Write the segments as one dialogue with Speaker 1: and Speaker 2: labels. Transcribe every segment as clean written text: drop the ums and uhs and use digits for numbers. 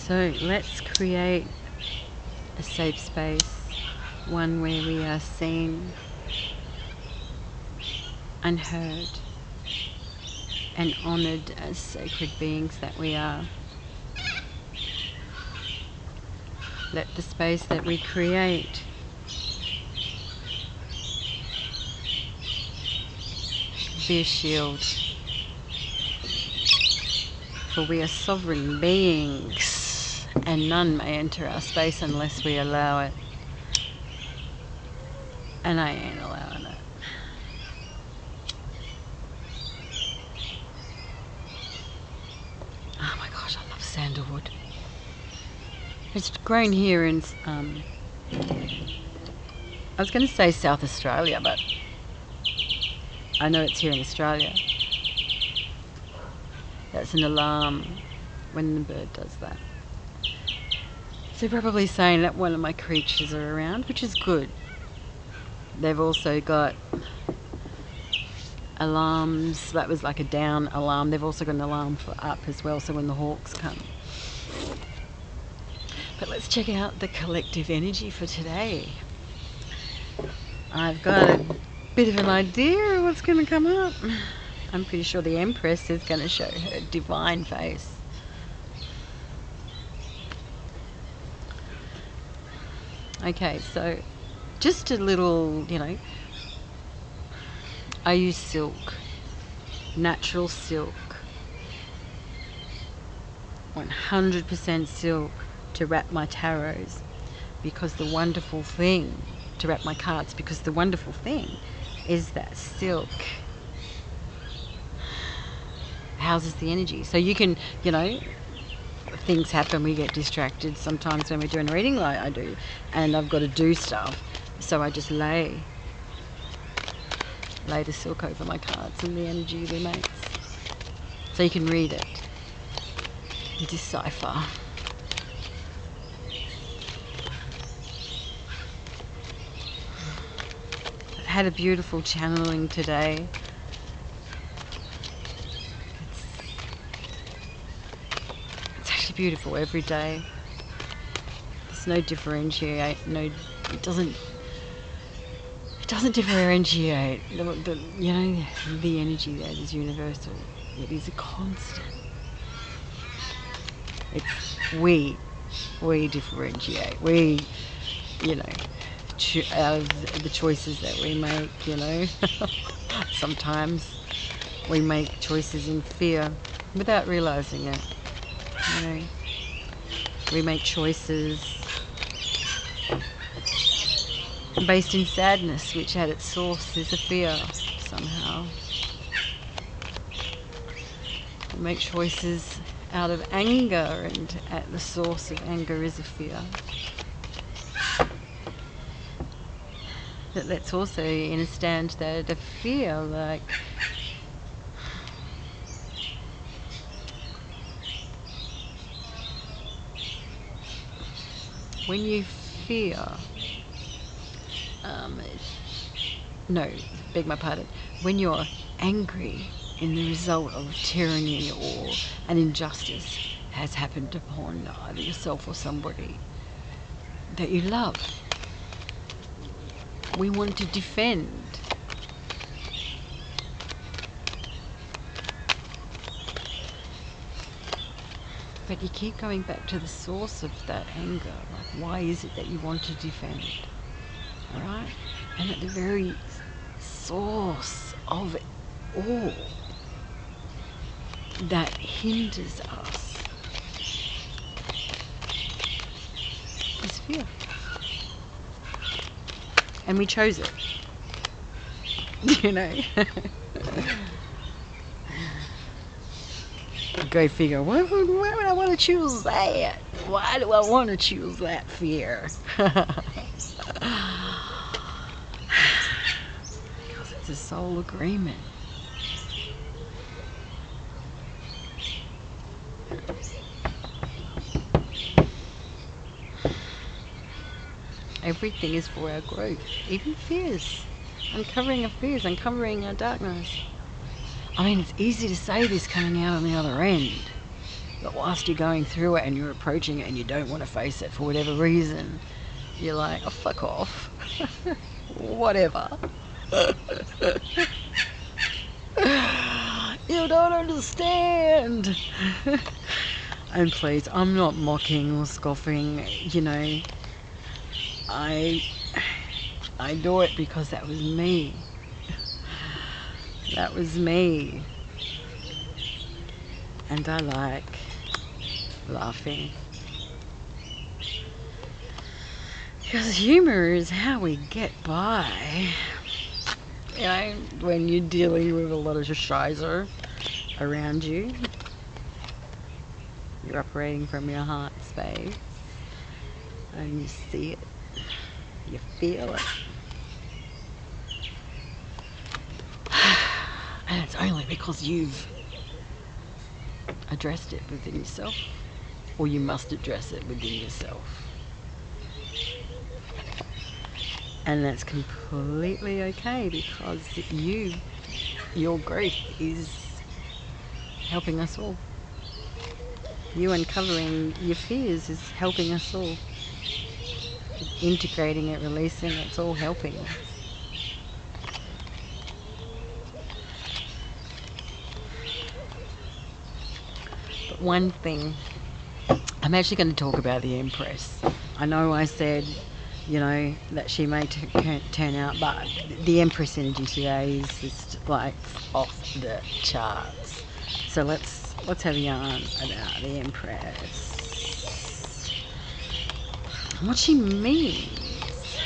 Speaker 1: So let's create a safe space, one where we are seen and heard and honoured as sacred beings that we are. Let the space that we create be a shield, for we are sovereign beings and none may enter our space unless we allow it, and I ain't allowing it. Oh my gosh, I love sandalwood. It's grown here in I was going to say South Australia, but I know it's here in Australia. That's an alarm when the bird does that. So probably saying that one of my creatures are around, which is good. They've also got alarms. That was like a down alarm. They've also got an alarm for up as well, so when the hawks come. But let's check out the collective energy for today. I've got a bit of an idea of what's going to come up. I'm pretty sure the Empress is going to show her divine face. Okay, so just a little, I use silk, natural silk, 100% silk to wrap my tarots, because the wonderful thing, to wrap my cards, because the wonderful thing is that silk houses the energy. So you can, things happen, we get distracted sometimes when we're doing a reading like I do, and I've got to do stuff, so I just lay the silk over my cards and the energy remains, so you can read it and decipher. I had a beautiful channeling today. It's actually beautiful every day. There's no differentiate. It doesn't differentiate. The energy that is universal. It is a constant. It's we differentiate. We, out of the choices that we make, sometimes we make choices in fear without realizing it. We make choices based in sadness, which at its source is a fear somehow. We make choices out of anger, and at the source of anger is a fear. But let's also understand that a fear, like, when you fear, beg my pardon, when you're angry in the result of tyranny or an injustice has happened upon either yourself or somebody that you love, we want to defend. But you keep going back to the source of that anger. Like, why is it that you want to defend? Alright? And at the very source of it all that hinders us is fear. And we chose it. Go figure. Why would I want to choose that? Why do I want to choose that fear? Because it's a soul agreement. Everything is for our growth, even fears. Uncovering our fears, uncovering our darkness. I mean, it's easy to say this coming out on the other end. But whilst you're going through it and you're approaching it and you don't want to face it for whatever reason, you're like, oh, fuck off. Whatever. You don't understand. And please, I'm not mocking or scoffing, you know. I do it because that was me. That was me. And I like laughing. Because humour is how we get by. You know, when you're dealing with a lot of shizer around you, you're operating from your heart space, and you see it, you feel it. And it's only because you've addressed it within yourself, or you must address it within yourself. And that's completely okay, because your growth is helping us all. You uncovering your fears is helping us all. Integrating it, releasing it, it's all helping us. But one thing, I'm actually going to talk about the Empress. I know I said, you know, that she may turn out, but the Empress energy today is just like off the charts. So let's have a yarn about the Empress. What she means,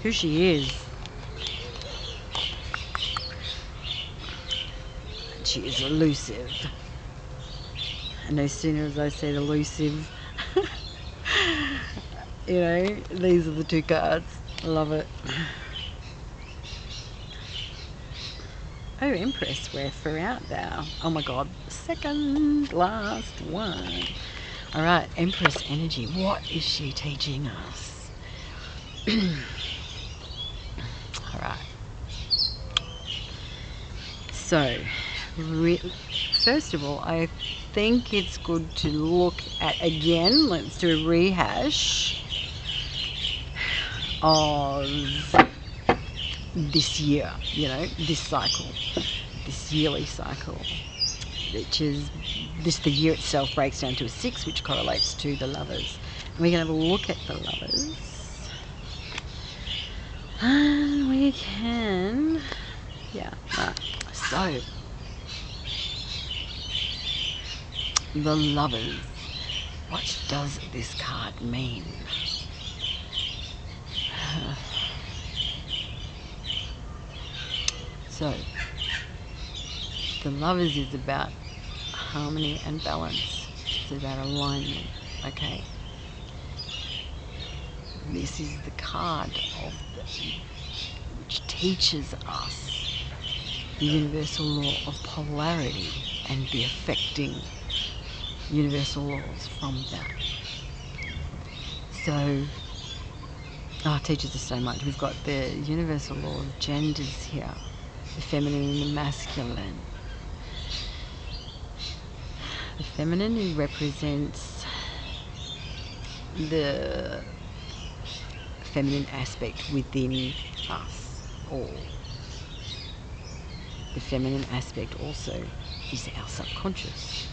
Speaker 1: who she is. She is elusive. And no sooner as I said elusive, you know, these are the two cards. Love it. Oh, Empress, wherefore art thou? Oh my God, second last one. Alright, Empress energy. What is she teaching us? Alright. So, first of all, I think it's good to look at, again, let's do a rehash of this year, you know, this cycle, this yearly cycle, which is, the year itself breaks down to a 6, which correlates to the Lovers. And we're going to have a look at the Lovers. And we can, yeah, right. So, the Lovers. What does this card mean? So, the Lovers is about harmony and balance. It's about alignment, okay? This is the card which teaches us the universal law of polarity and the affecting universal laws from that. So, it teaches us so much. We've got the universal law of genders here, the feminine and the masculine. The feminine represents the feminine aspect within us all. The feminine aspect also is our subconscious.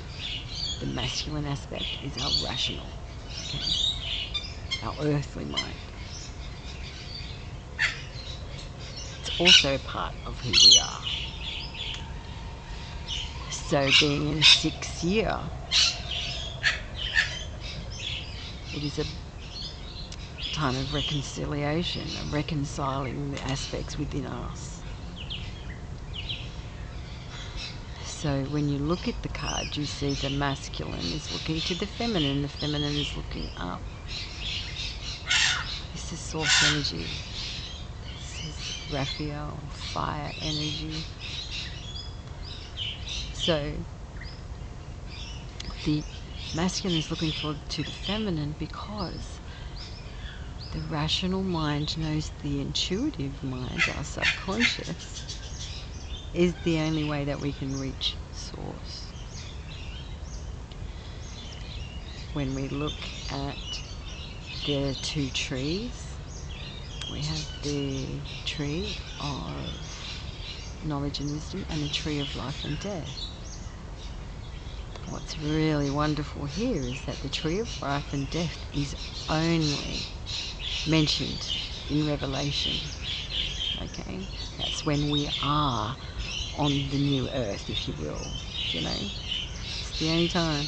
Speaker 1: The masculine aspect is our rational, okay? Our earthly mind. It's also a part of who we are. So being in 6th year, it is a time of reconciliation, of reconciling the aspects within us. So when you look at the card, you see the masculine is looking to the feminine is looking up. This is source energy. This is Raphael, fire energy. So the masculine is looking forward to the feminine because the rational mind knows the intuitive mind, our subconscious, is the only way that we can reach source. when we look at the two trees, we have the tree of knowledge and wisdom and the tree of life and death. What's really wonderful here is that the tree of life and death is only mentioned in Revelation. Okay, that's when we are on the new earth, if you will. You know, it's the only time.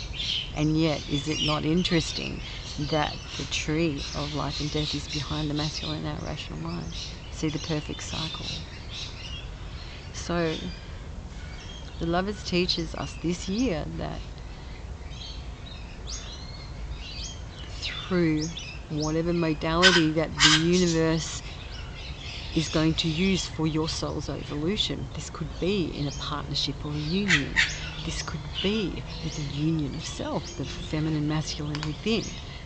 Speaker 1: And yet, is it not interesting that the tree of life and death is behind the masculine and our rational mind? See the perfect cycle. So, the Lovers teaches us this year that through whatever modality that the universe is going to use for your soul's evolution, this could be in a partnership or a union. This could be with the union of self, the feminine, masculine within.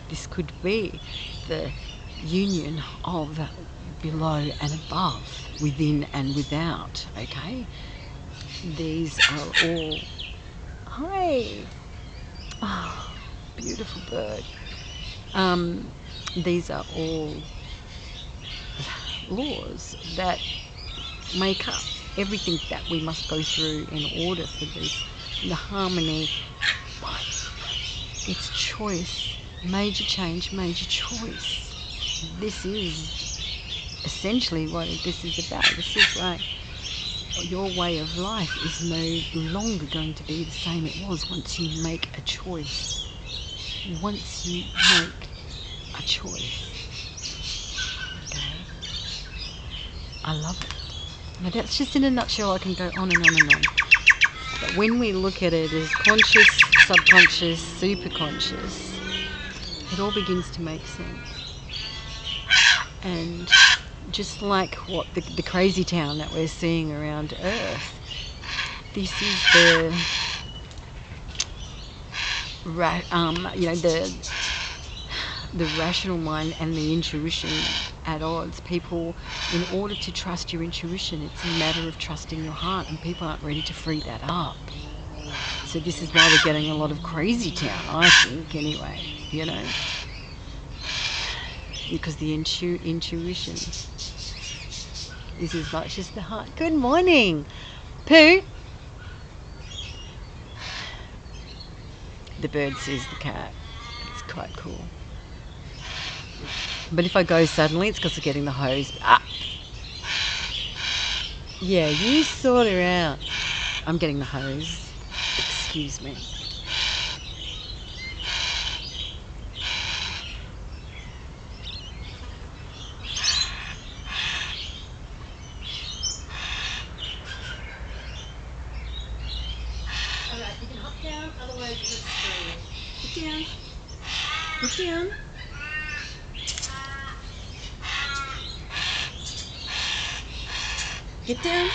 Speaker 1: This could be the union of below and above, within and without, okay? These are all... Hi! Oh, beautiful bird. These are all laws that make up everything that we must go through in order for the harmony. But it's choice, major change, major choice. This is essentially what this is about. This is like your way of life is no longer going to be the same it was once you make a choice. Once you make a choice. Okay. I love it. Now that's just in a nutshell. I can go on and on and on. But when we look at it as conscious, subconscious, superconscious, it all begins to make sense. And just like what the crazy town that we're seeing around Earth, this is the rational mind and the intuition at odds. People, in order to trust your intuition, it's a matter of trusting your heart, and people aren't ready to free that up. So this is why we're getting a lot of crazy town, I think, anyway, you know, because the intuition is as much as the heart. Good morning, Pooh. The bird sees the cat. It's quite cool. But if I go suddenly, it's because I'm getting the hose. Yeah, you sort her out. I'm getting the hose. Excuse me. Alright, you can hop down, otherwise it's scream. Get down. Get down. Get down.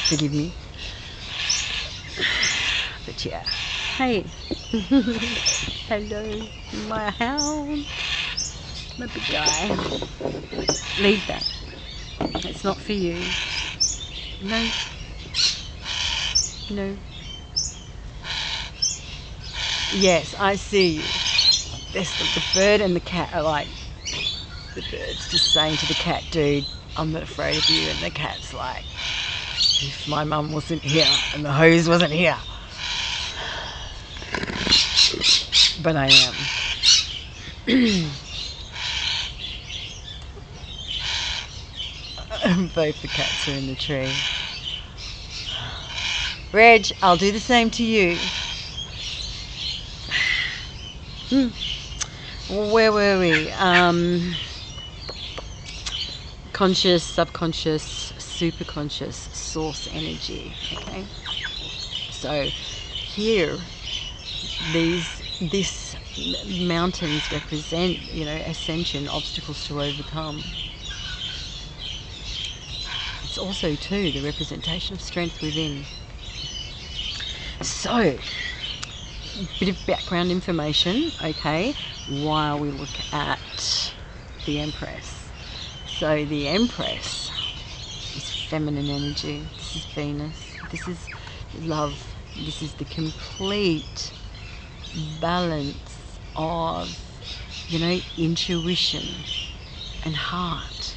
Speaker 1: Forgive me. But yeah. Hey. Hello, my hound. My big guy. Leave that. It's not for you. No. No. Yes, I see you. The bird and the cat are like, the bird's just saying to the cat, dude, I'm not afraid of you. And the cat's like, if my mum wasn't here and the hose wasn't here. But I am. Both the cats are in the tree. Reg, I'll do the same to you. Where were we? Conscious, subconscious, superconscious, source energy. Okay. So here, this mountains represent, you know, ascension, obstacles to overcome. It's also too the representation of strength within. So, bit of background information, okay, while we look at the Empress. So the Empress feminine energy. This is Venus. This is love. This is the complete balance of, intuition and heart.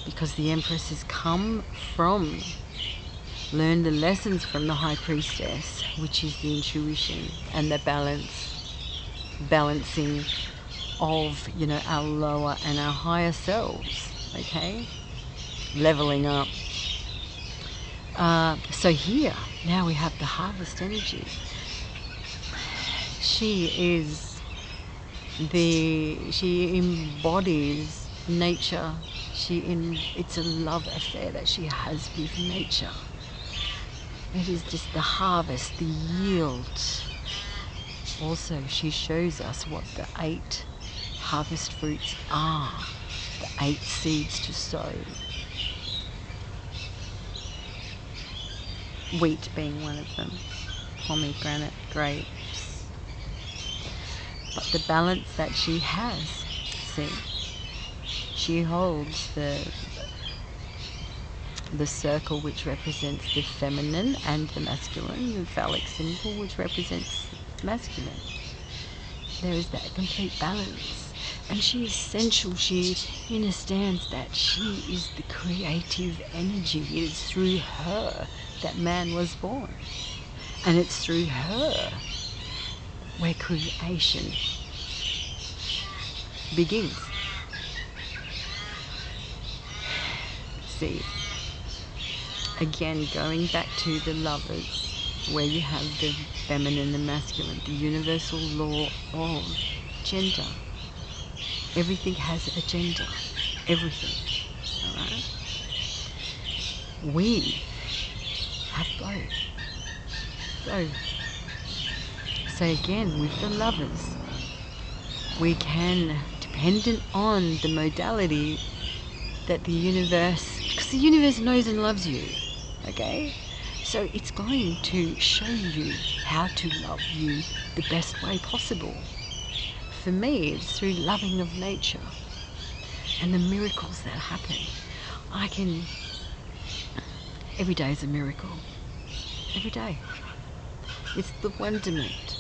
Speaker 1: Because the Empress has come from, learn the lessons from the High Priestess, which is the intuition and the balancing of, our lower and our higher selves, okay? Leveling up. So here, now we have the harvest energy. She embodies nature. It's a love affair that she has with nature. It is just the harvest, the yield. Also, she shows us what the 8 harvest fruits are, the 8 seeds to sow. Wheat being one of them, pomegranate, grapes. But the balance that she has, see, she holds the circle, which represents the feminine and the masculine, the phallic symbol, which represents masculine. There is that complete balance. And she is essential. She understands that she is the creative energy. It is through her that man was born. And it's through her where creation begins. See, again, going back to the lovers, where you have the feminine and masculine, the universal law of gender. Everything has a gender. Everything. Alright? We have both. So again, with the lovers, we can, dependent on the modality that the universe, because the universe knows and loves you, okay? So it's going to show you how to love you the best way possible. For me, it's through loving of nature and the miracles that happen. Every day is a miracle. Every day. It's the wonderment.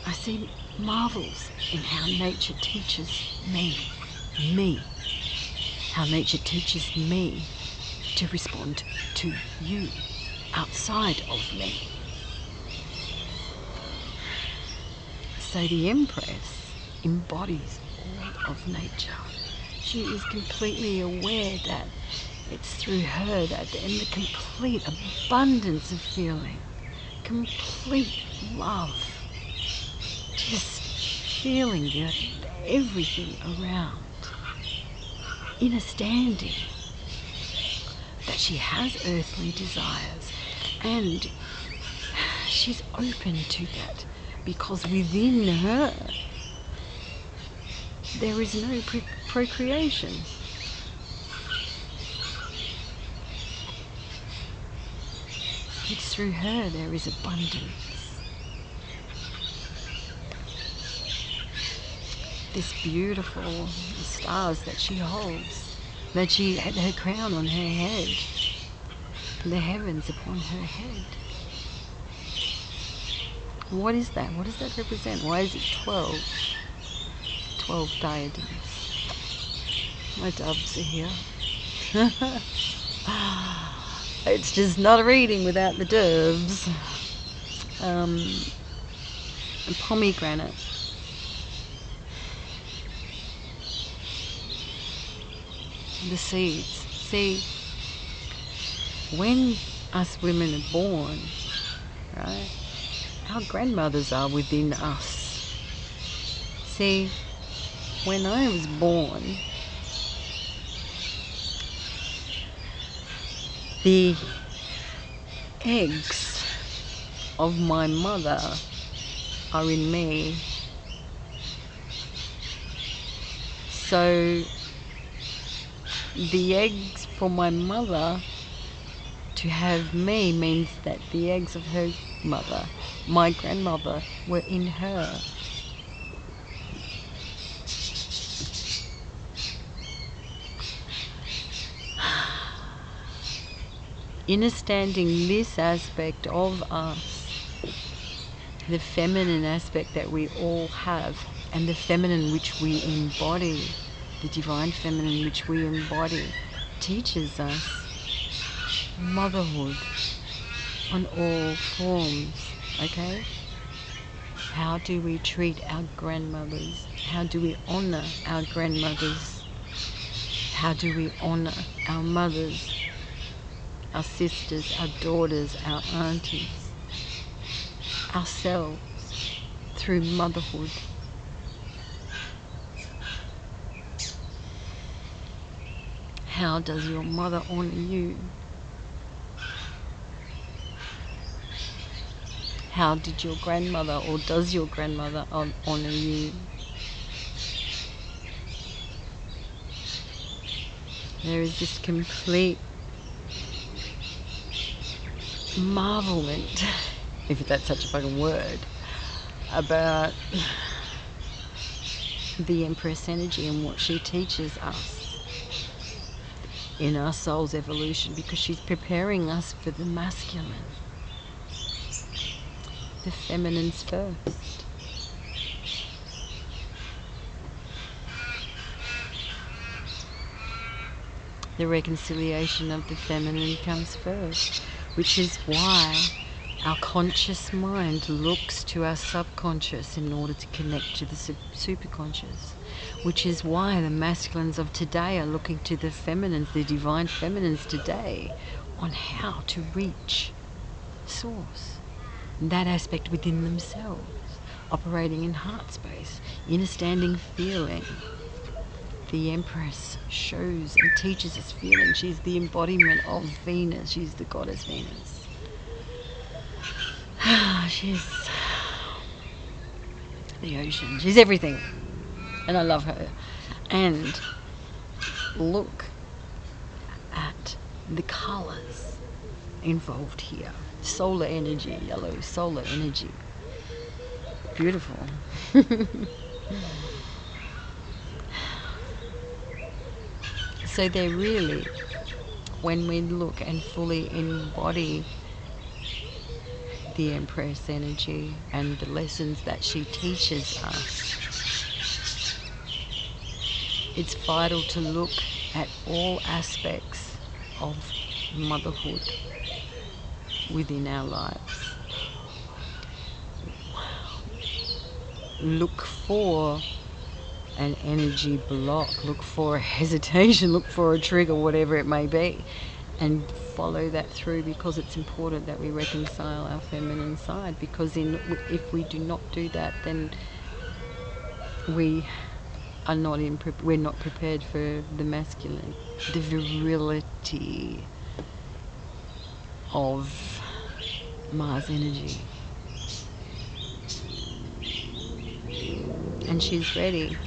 Speaker 1: I see marvels in how nature teaches me. How nature teaches me to respond to you outside of me. So the Empress embodies all of nature. She is completely aware that it's through her that in the complete abundance of feeling, complete love, just feeling everything around, Innerstanding, that she has earthly desires, and she's open to that because within her there is no procreation. It's through her there is abundance. This beautiful stars that she holds, that she had her crown on her head, the heavens upon her head. What is that? What does that represent? Why is it 12? 12 diadems. My doves are here. It's just not a reading without the doves. A pomegranate. The seeds. See, when us women are born, right, our grandmothers are within us. See, when I was born, the eggs of my mother are in me. So the eggs for my mother to have me means that the eggs of her mother, my grandmother, were in her. Understanding this aspect of us, the feminine aspect that we all have, and the feminine which we embody, the divine feminine which we embody, teaches us motherhood on all forms, okay? How do we treat our grandmothers? How do we honor our grandmothers? How do we honor our mothers, our sisters, our daughters, our aunties, ourselves through motherhood? How does your mother honor you? How did your grandmother, or does your grandmother honor you? There is this complete marvelment, if that's such a fucking word, about the Empress energy and what she teaches us in our soul's evolution, because she's preparing us for the masculine. The feminine's first. The reconciliation of the feminine comes first, which is why our conscious mind looks to our subconscious in order to connect to the superconscious, which is why the masculines of today are looking to the feminines, the divine feminines today, on how to reach source, that aspect within themselves, operating in heart space, understanding feeling. The Empress shows and teaches us feeling. She's the embodiment of Venus. She's the goddess Venus. She's the ocean. She's everything. And I love her. And look at the colours involved here. Solar energy, yellow solar energy. Beautiful. So they're really, when we look and fully embody the Empress energy and the lessons that she teaches us, it's vital to look at all aspects of motherhood within our lives. Look for an energy block, look for a hesitation, look for a trigger, whatever it may be, and follow that through, because it's important that we reconcile our feminine side, because if we do not do that, then we are we're not prepared for the masculine, the virility of Mars energy. And she's ready.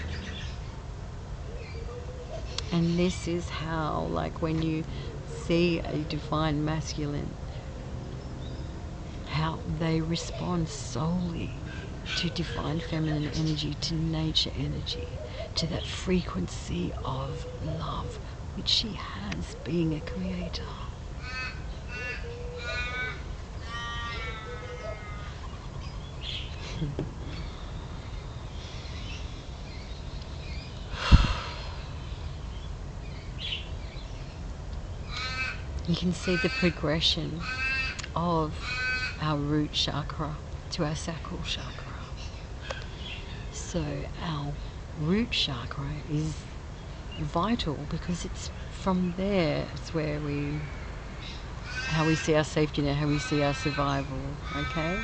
Speaker 1: And this is how, like, when you see a divine masculine, how they respond solely to divine feminine energy, to nature energy, to that frequency of love which she has, being a creator. You can see the progression of our root chakra to our sacral chakra. So our root chakra is vital, because it's from there, it's where how we see our safety net, how we see our survival, okay?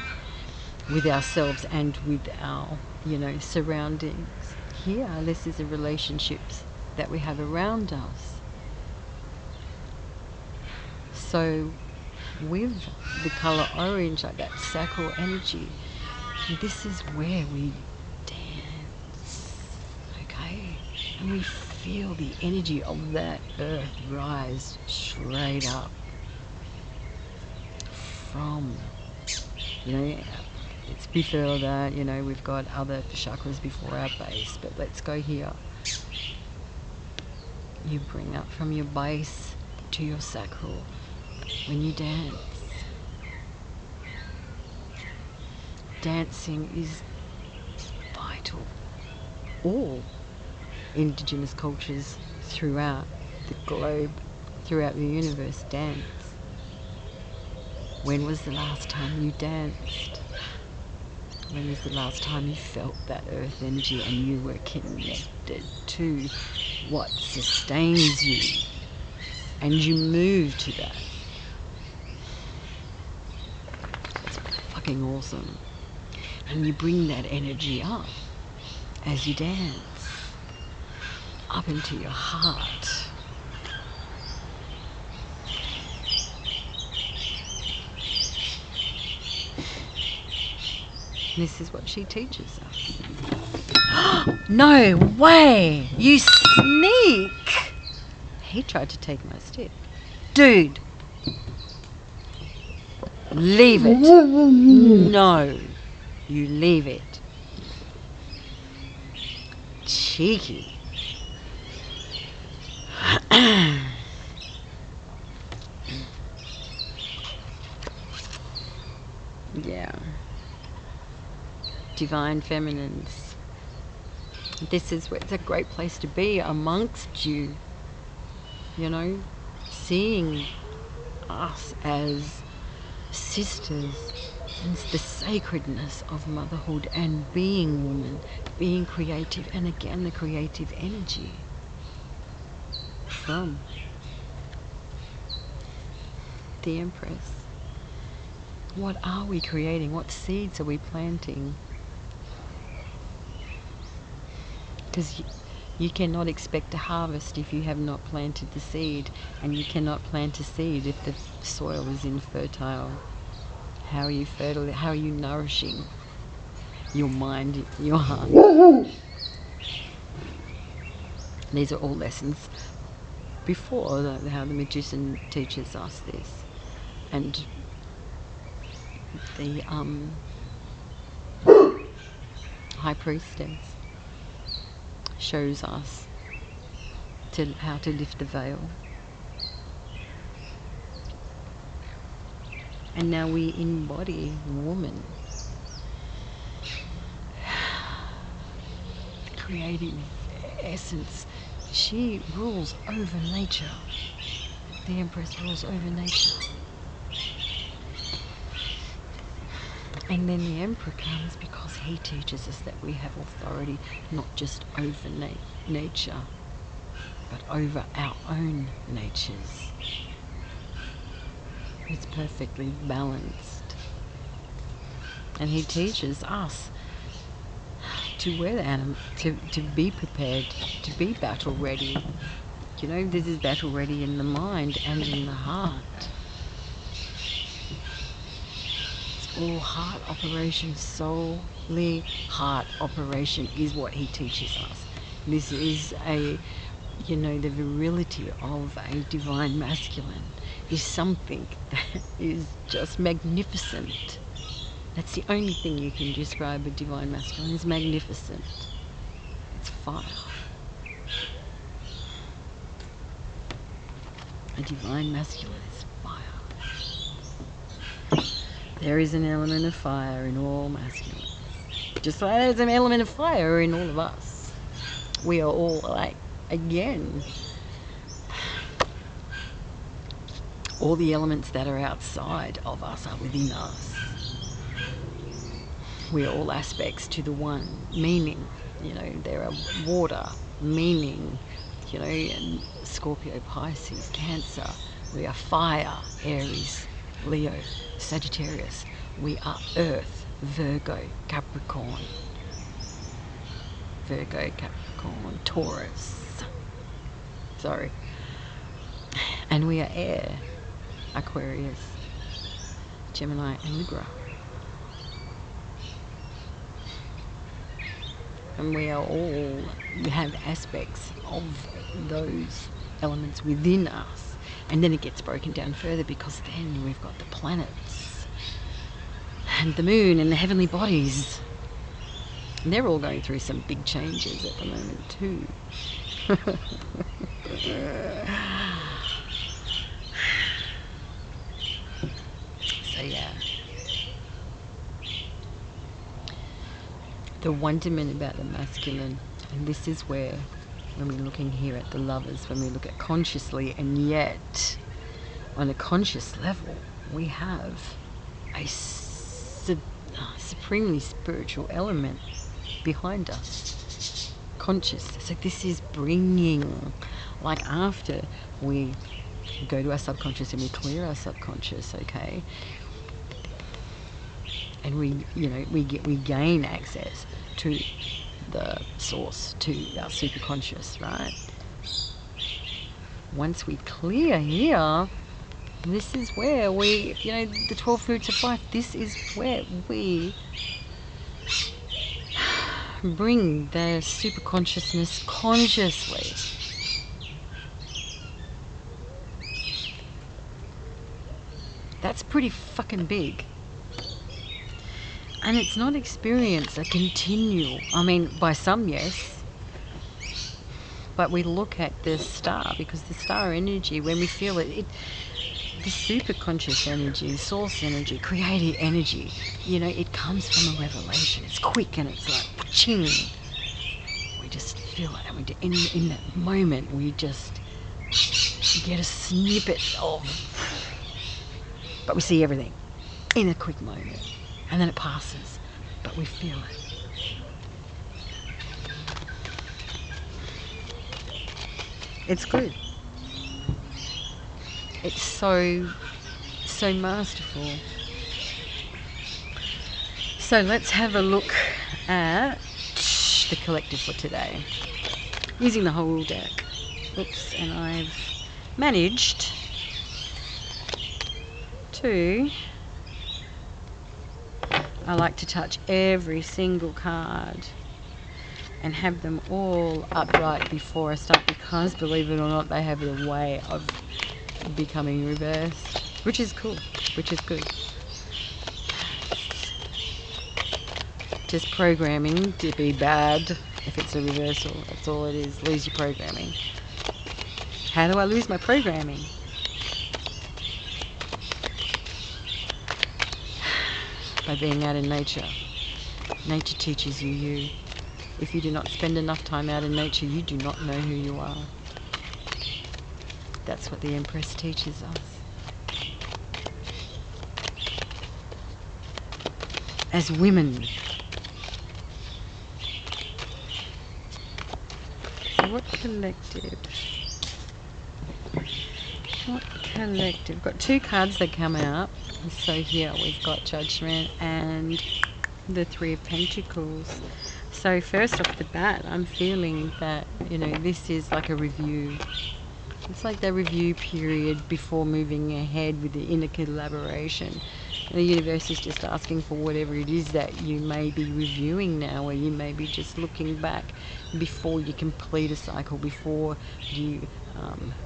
Speaker 1: With ourselves and with our, surroundings. Here, this is the relationships that we have around us. So with the colour orange, like that sacral energy, this is where we dance, okay? And we feel the energy of that earth rise straight up from, it's before that, we've got other chakras before our base, but let's go here. You bring up from your base to your sacral, when you dance. Dancing is vital. All Indigenous cultures throughout the globe, throughout the universe, dance. When was the last time you danced? When was the last time you felt that earth energy and you were connected to what sustains you and you move to that? It's fucking awesome. And you bring that energy up as you dance, up into your heart. This is what she teaches us. No way! You sneak! He tried to take my stick. Dude! Leave it. No. You leave it. Cheeky. Yeah. Divine feminines. This is where it's a great place to be amongst you. You know, seeing us as sisters and the sacredness of motherhood and being woman, being creative, and again the creative energy from the Empress. What are we creating? What seeds are we planting? Because you cannot expect a harvest if you have not planted the seed, and you cannot plant a seed if the soil is infertile. How are you fertile? How are you nourishing your mind, your heart? These are all lessons before how the magician teaches us this, and the high priestess shows us how to lift the veil. And now we embody woman, creative essence. She rules over nature. The Empress rules over nature. And then the Emperor comes because he teaches us that we have authority not just over nature, but over our own natures. It's perfectly balanced. And he teaches us to wear the animal, to be prepared, to be battle ready. You know, this is battle ready in the mind and in the heart. All heart operation, solely heart operation is what he teaches us. This is the virility of a divine masculine is something that is just magnificent. That's the only thing you can describe a divine masculine is magnificent. It's fire. A divine masculine is fire. There is an element of fire in all masculines. Just like there's an element of fire in all of us. We are all like, again, all the elements that are outside of us are within us. We are all aspects to the one, meaning, there are water, meaning, and Scorpio, Pisces, Cancer. We are fire, Aries, Leo, Sagittarius. We are Earth, Virgo, Capricorn, Taurus. Sorry. And we are air, Aquarius, Gemini, and Libra. And we have aspects of those elements within us. And then it gets broken down further because then we've got the planets and the moon and the heavenly bodies. And they're all going through some big changes at the moment too. So yeah, the wonderment about the masculine, and this is where, when we're looking here at the lovers, when we look at consciously, and yet on a conscious level, we have a supremely spiritual element behind us, conscious. So this is bringing, like, after we go to our subconscious and we clear our subconscious, okay, and we gain access to the source, to our superconscious, right? Once we clear here, this is where we, the 12 fruits of life, this is where we bring the superconsciousness consciously. That's pretty fucking big. And it's not experience a continual, I mean, by some, yes, but we look at the star, because the star energy, when we feel it, the superconscious energy, source energy, creative energy, it comes from a revelation. It's quick and it's like, ching. We just feel it, and in that moment, we just get a snippet of, but we see everything in a quick moment. And then it passes, but we feel it. It's good. It's so masterful. So let's have a look at the collective for today. Using the whole deck. Oops, and I've managed to... I like to touch every single card and have them all upright before I start, because, believe it or not, they have a way of becoming reversed, which is cool, which is good. Just programming to be bad. If it's a reversal, that's all it is. Lose your programming. How do I lose my programming? By being out in nature. Nature teaches you you. If you do not spend enough time out in nature, you do not know who you are. That's what the Empress teaches us. As women. So what collective? What collective? We've got two cards that come out. So here we've got Judgment and the Three of Pentacles. So first off the bat, I'm feeling that, this is like a review. It's like the review period before moving ahead with the inner collaboration. The universe is just asking for whatever it is that you may be reviewing now, or you may be just looking back before you complete a cycle, before you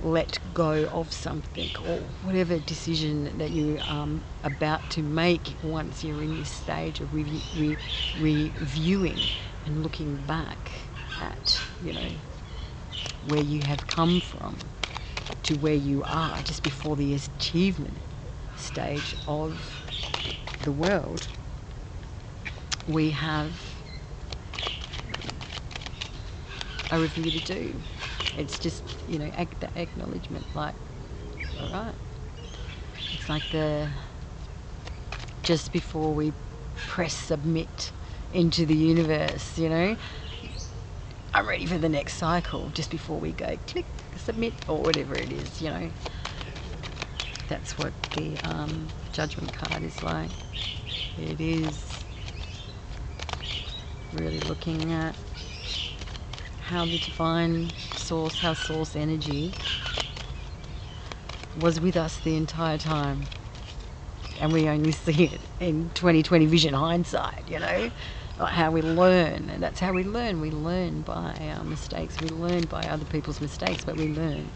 Speaker 1: let go of something, or whatever decision that you're about to make once you're in this stage of reviewing and looking back at, where you have come from to where you are just before the achievement stage of the world. We have a review to do. It's just, the acknowledgement, like, alright. It's like just before we press submit into the universe, I'm ready for the next cycle, just before we go click, submit, or whatever it is, That's what the Judgment card is like. It is really looking at how the divine source, how source energy was with us the entire time. And we only see it in 2020 vision hindsight, like how we learn. And that's how we learn. We learn by our mistakes. We learn by other people's mistakes, but we learn.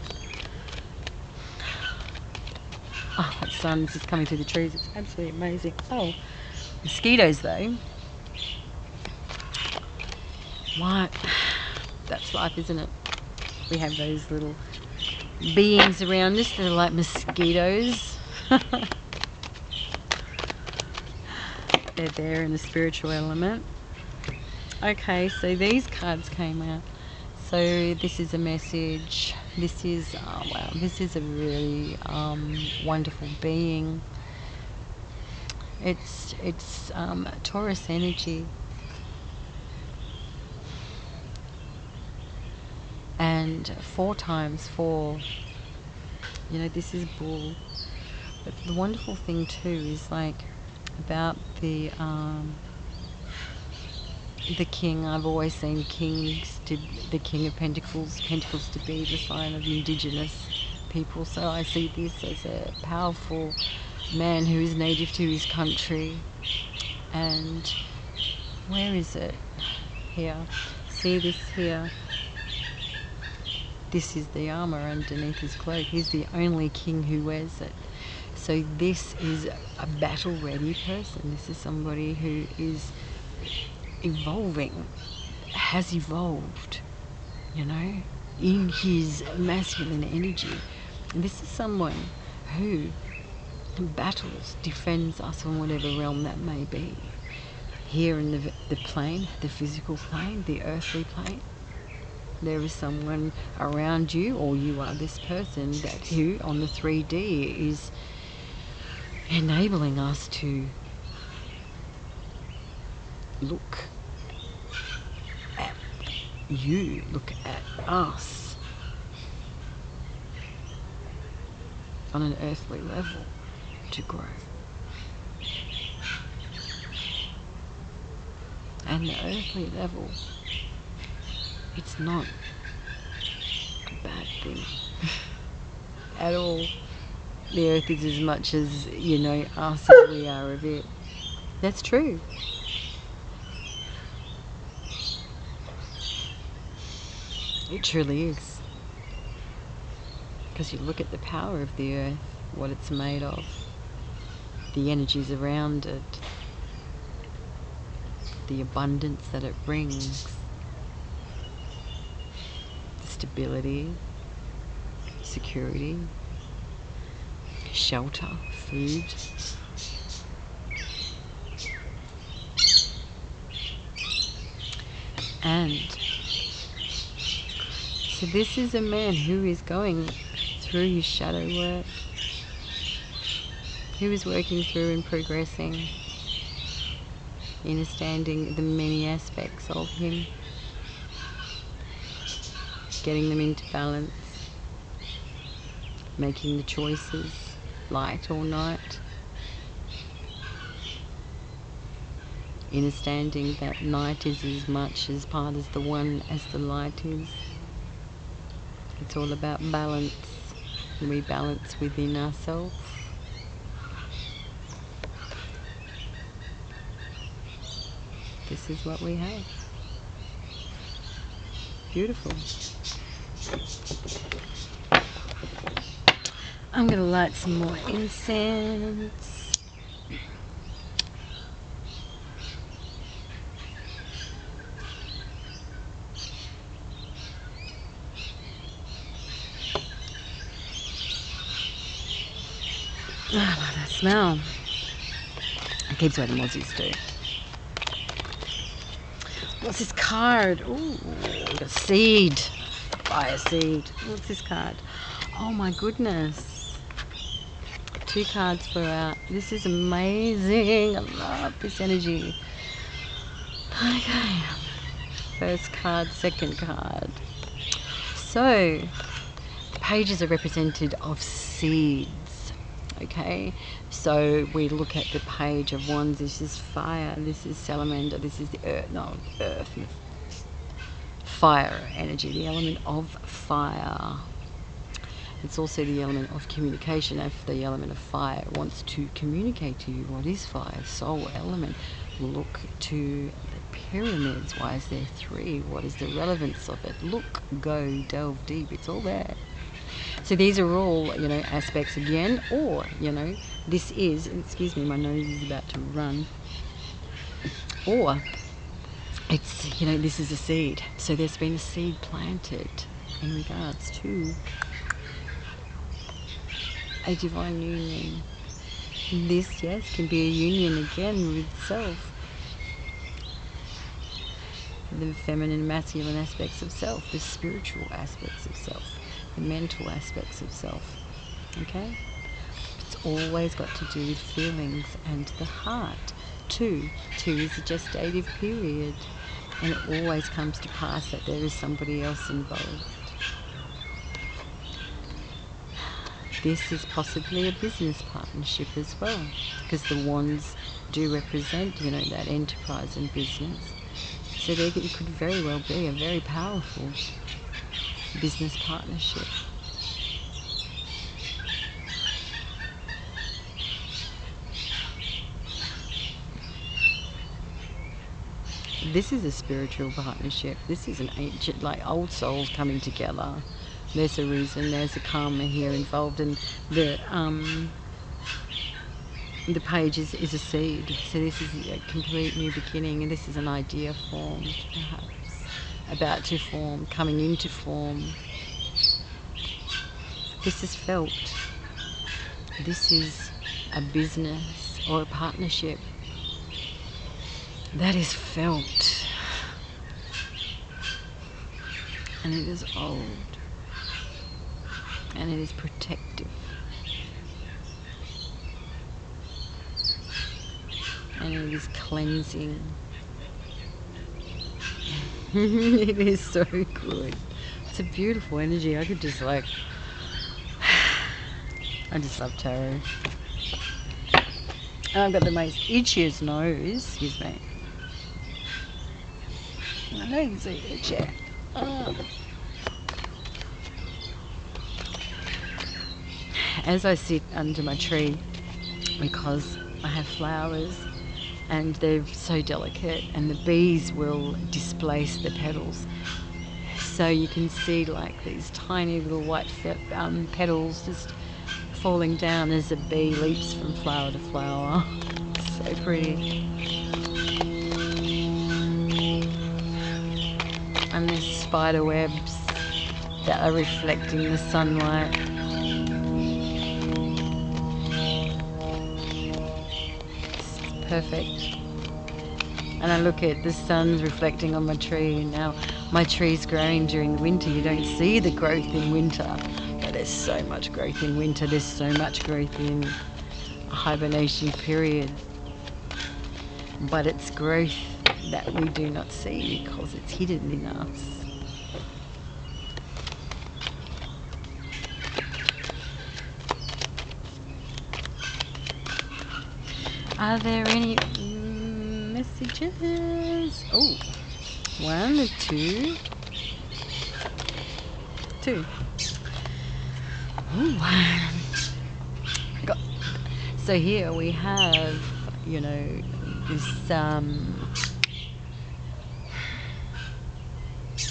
Speaker 1: Oh, that sun is just coming through the trees. It's absolutely amazing. Oh, mosquitoes though. What? That's life, isn't it? We have those little beings around us that are like mosquitoes. They're there in the spiritual element. Okay, so these cards came out. So this is a message. This is, wow, this is a really wonderful being. It's Taurus energy. And 4 times 4, you know, this is bull. But the wonderful thing too is like about the king. I've always seen kings, the king of pentacles to be the sign of indigenous people. So I see this as a powerful man who is native to his country. And where is it? Here. See this here? This is the armor underneath his cloak. He's the only king who wears it. So this is a battle-ready person. This is somebody who is evolving, has evolved, you know, in his masculine energy. And this is someone who battles, defends us on whatever realm that may be. Here in the plane, the physical plane, the earthly plane, there is someone around you, or you are this person that who on the 3D is enabling us to look at you, look at us on an earthly level to grow. And the earthly level, it's not a bad thing at all. The earth is as much as, you know, us as we are of it. That's true. It truly is. Because you look at the power of the earth, what it's made of, the energies around it, the abundance that it brings, the stability, security, shelter, food. And so this is a man who is going through his shadow work, who is working through and progressing, understanding the many aspects of him, getting them into balance, making the choices, light or night, understanding that night is as much as part as the one as the light is. It's all about balance, rebalance within ourselves. This is what we have. Beautiful. I'm going to light some more incense. I love that smell. It keeps away the mozzies too. What's this card? Ooh, a seed. Fire seed. What's this card? Oh my goodness. 2 cards for out. This is amazing. I love this energy. Okay. First card, second card. So, pages are represented of seeds. Okay, so we look at the page of wands. This is fire, this is salamander, this is the earth, fire energy, the element of fire. It's also the element of communication. If the element of fire wants to communicate to you, what is fire? Soul element. Look to the pyramids. Why is there 3? What is the relevance of it? Look, go, delve deep. It's all there. So these are all, you know, aspects again, or, you know, this is, excuse me, my nose is about to run, or it's, you know, this is a seed. So there's been a seed planted in regards to a divine union. This, yes, can be a union again with self. The feminine and masculine aspects of self, the spiritual aspects of self, the mental aspects of self. Okay? It's always got to do with feelings and the heart. Two is a gestative period, and it always comes to pass that there is somebody else involved. This is possibly a business partnership as well, because the wands do represent, that enterprise and business. So it could very well be a very powerful business partnership. This is a spiritual partnership. This is an ancient, like old souls coming together. There's a reason, there's a karma here involved, and the page is a seed. So this is a complete new beginning, and this is an idea formed, perhaps, about to form, coming into form. This is felt. This is a business or a partnership that is felt, and it is old, and it is protective, and it is cleansing. It is so good. It's a beautiful energy. I could just I just love tarot. And I've got the most itchiest nose. Excuse me. I know you can see itchy. As I sit under my tree, because I have flowers and they're so delicate, and the bees will displace the petals, so you can see like these tiny little white petals just falling down as a bee leaps from flower to flower. So pretty. And there's spider webs that are reflecting the sunlight. It's perfect. And I look at the sun's reflecting on my tree, and now my tree's growing during the winter. You don't see the growth in winter, but there's so much growth in winter. There's so much growth in a hibernation period. But it's growth that we do not see because it's hidden in us. Are there any messages? Oh, one, two. Ooh. So here we have, this,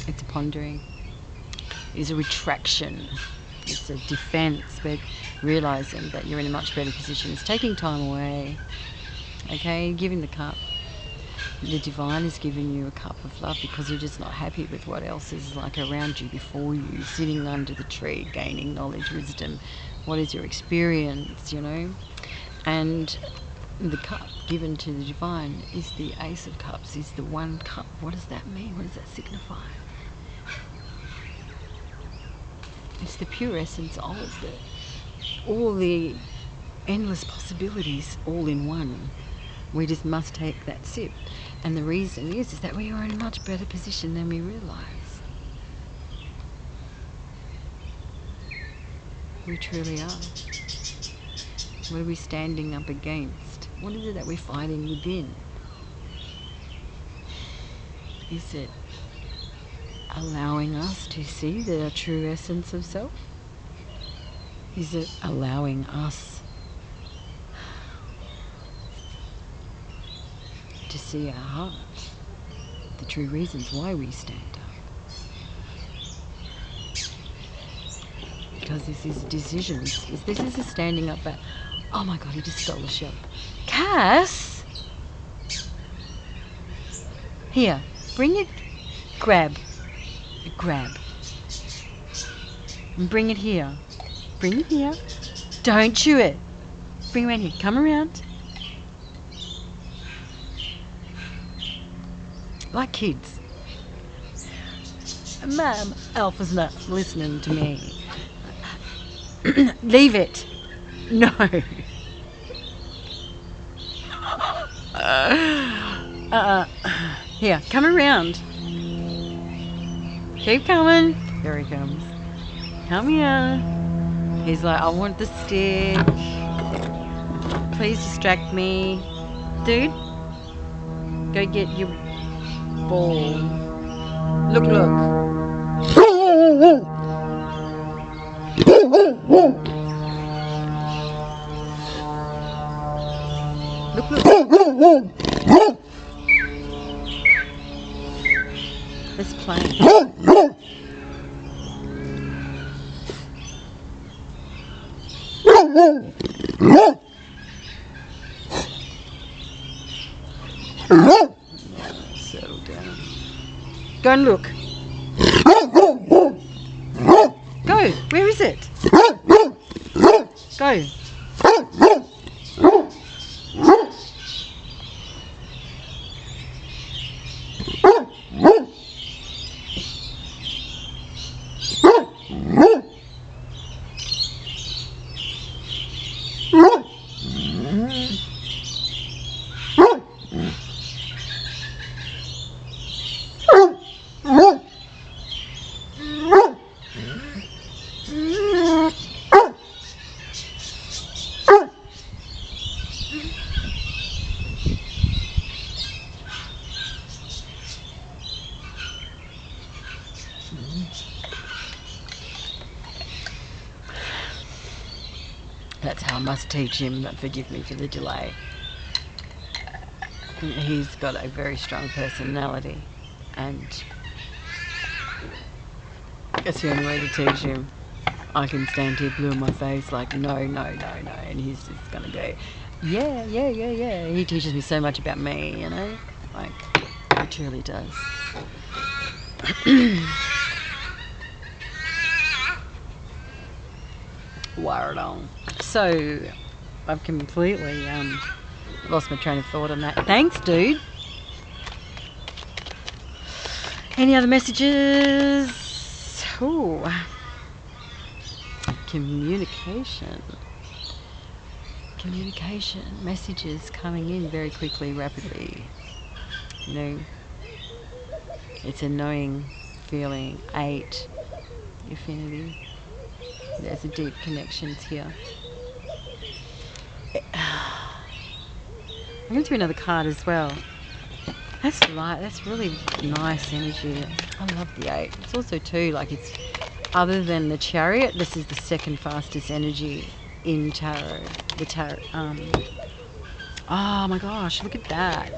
Speaker 1: it's a pondering, it's a retraction, it's a defense, but realizing that you're in a much better position. It's taking time away, okay, giving the cup. The divine is giving you a cup of love because you're just not happy with what else is around you, before you, sitting under the tree, gaining knowledge, wisdom. What is your experience, And the cup given to the divine is the Ace of Cups, is the one cup. What does that mean? What does that signify? It's the pure essence of all the endless possibilities all in one. We just must take that sip. And the reason is that we are in a much better position than we realise. We truly are. What are we standing up against? What is it that we're fighting within? Is it allowing us to see the true essence of self? Is it allowing us to see our hearts, the true reasons why we stand up? Because this is decisions. This is a standing up back. Oh my God, he just stole the shell. Cass! Here, bring it. Grab. And bring it here. Bring it here. Don't chew it. Bring around here. Come around. Like kids. Ma'am, Alpha's not listening to me. Leave it. No. Here, come around. Keep coming. There he comes. Come here. He's like, I want the stick. Please distract me. Dude, go get your ball. Look, look. Look, look. Let's play. Settle down. Go and look. Go. Where is it? Go. That's how I must teach him. Forgive me for the delay. He's got a very strong personality, and that's the only way to teach him. I can stand here blue in my face like, no, and he's just gonna go, yeah. He teaches me so much about me, you know, like, he truly does. Wired on. So I've completely lost my train of thought on that. Thanks, dude. Any other messages? Ooh. Communication. Messages coming in very quickly, rapidly. You know, it's a knowing feeling. 8, affinity. There's a deep connections here. I'm going to do another card as well. That's light. That's really nice energy. I love the 8. It's also too, like, it's other than the Chariot, this is the second fastest energy in tarot. The tarot. Oh my gosh! Look at that.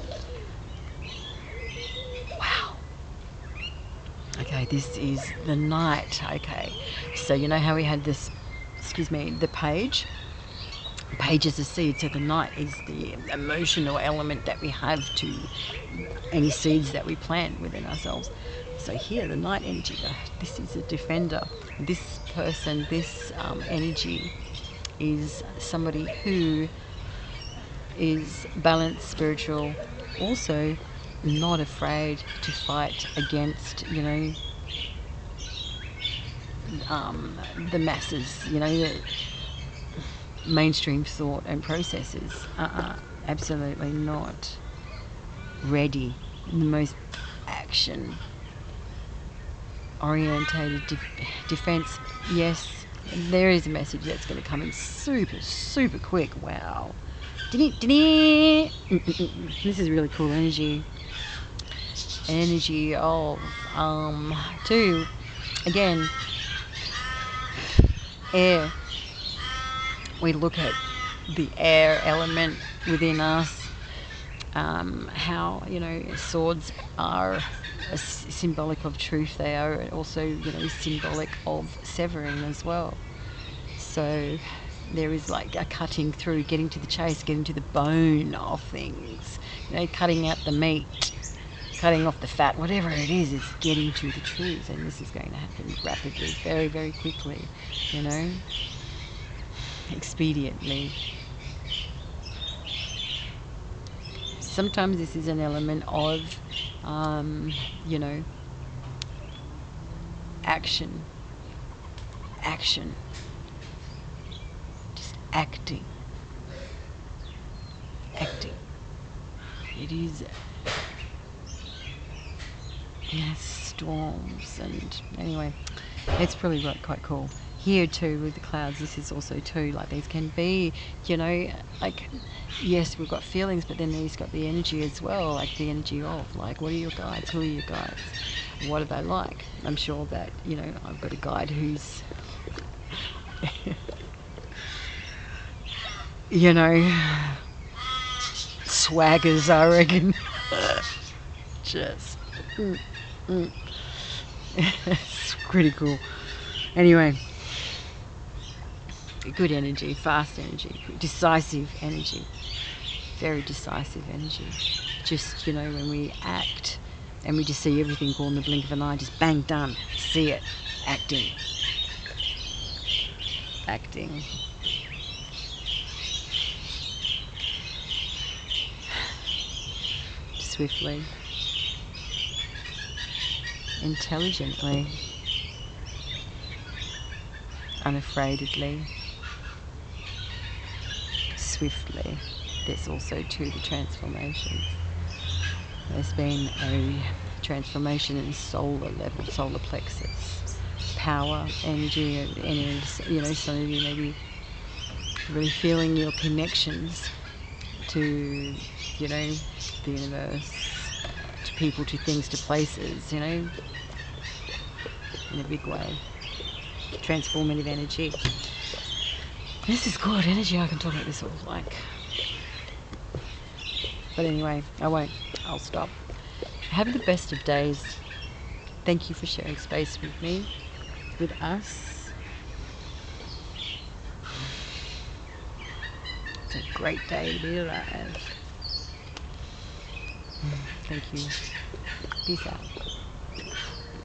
Speaker 1: Wow. Okay, this is the Knight. Okay, so you know how we had this, the page? Page is a seed, so the Knight is the emotional element that we have to any seeds that we plant within ourselves. So here, the Knight energy, this is a defender. This person, this energy is somebody who is balanced, spiritual, also not afraid to fight against, you know, the masses, you know, the mainstream thought and processes. Absolutely not. Ready. The most action orientated defense. Yes, there is a message that's going to come in super quick. Wow. This is really cool energy of two, again, air. We look at the air element within us, how, you know, swords are symbolic of truth. They are also, you know, symbolic of severing as well. So there is like a cutting through, getting to the chase, getting to the bone of things, you know, cutting out the meat, cutting off the fat, whatever it is getting to the truth. And this is going to happen rapidly, very quickly, you know, expediently. sometimes this is an element of, you know, action, just acting. It is, storms, and anyway, it's probably quite cool. Here too with the clouds, this is also too, like, these can be, you know, like, yes, we've got feelings, but then these got the energy as well, like the energy of, like, what are your guides, who are your guides, what are they like? I'm sure that, you know, I've got a guide who's you know, swaggers, I reckon. Just it's pretty cool. Anyway, good energy, fast energy, decisive energy, very decisive energy. Just, you know, when we act and we just see everything all in the blink of an eye, just bang, done, see it, acting. Swiftly, intelligently, unafraidly, swiftly. There's also too the transformations. There's been a transformation in solar level, solar plexus, power, energy, you know, some of you may be really feeling your connections to, you know, the universe, to people, to things, to places, you know, in a big way. Transformative energy. This is good energy. I can talk about this all, like, but anyway, I won't. I'll stop. Have the best of days. Thank you for sharing space with me, with us. It's a great day to be alive. Thank you. Peace out.